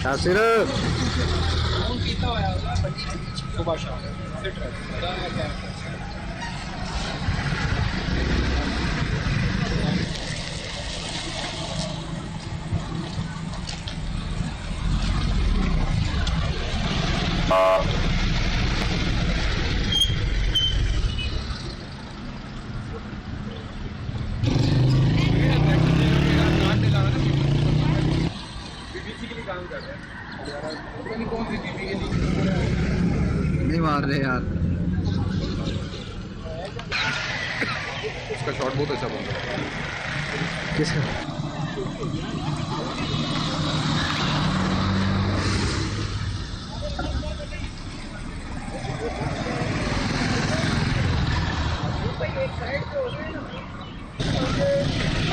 यासिर सुबह शाम फिट रहता है। काम कर रहे हैं कौन सी टीवी के लिए नहीं मार रहे यार। उसका शॉट बहुत अच्छा बन रहा है। किसका?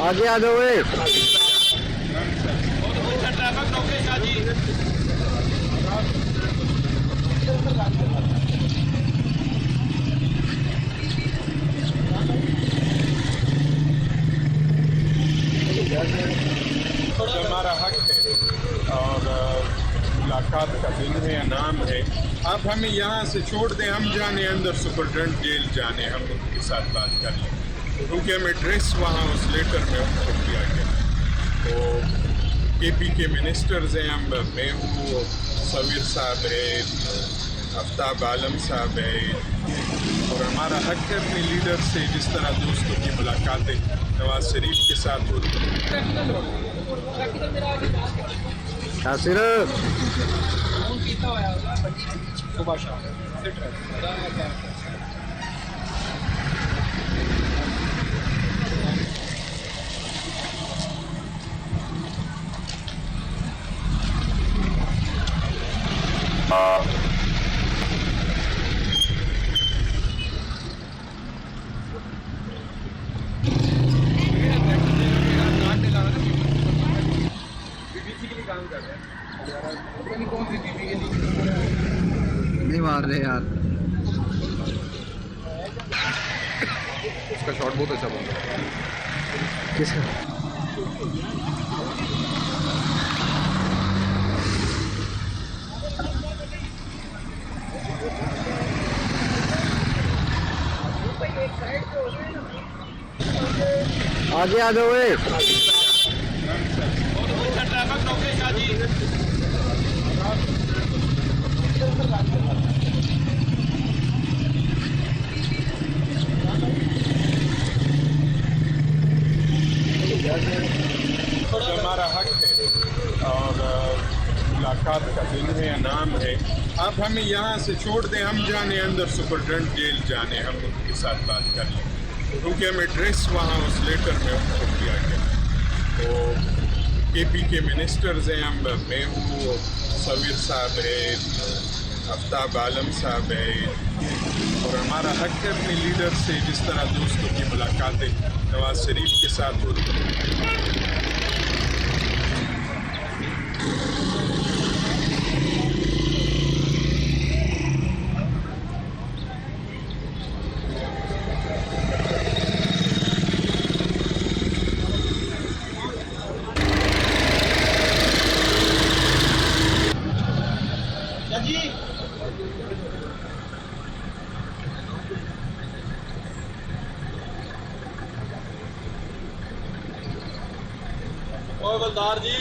आगे आ जाओ वे। हमारा हक है और मुलाकात का दिन है, इनाम है। आप हमें यहाँ से छोड़ दें, हम जाने अंदर सुपरटेंडेंट जेल जाने, हम उनके साथ बात कर लें, क्योंकि हमें एड्रेस वहाँ उस लेटर में उनको दिया गया। तो केपी के मिनिस्टर्स हैं, हम मैं हूँ, सवीर साहब है, आफ्ताब आलम साहब है, और हमारा हक है अपने लीडर से जिस तरह दोस्तों की मुलाकातें नवाज शरीफ के साथ होती हैं। यासिर सुबह शाम फिट रहता है। काम कर रहे हैं कौन सी टीवी के लिए नहीं मार रहे यार। उसका शॉट बहुत अच्छा बन रहा है। किसका? आगे आ जाओ वे। हमारा हक है और मुलाकात का दिन है, इनाम है। आप हमें यहाँ से छोड़ दें, हम जाने अंदर सुपरटेंडेंट जेल जाने, हम उनके साथ बात कर लें, क्योंकि हम एड्रेस वहाँ उस लेटर में उनको दिया गया। तो केपी के मिनिस्टर्स हैं, हम मैं हूँ, सवीर साहब है, आफ्ताब आलम साहब है, और हमारा हक है अपने लीडर से जिस तरह दोस्तों की मुलाकातें नवाज शरीफ के साथ होती हैं। और बलदार जी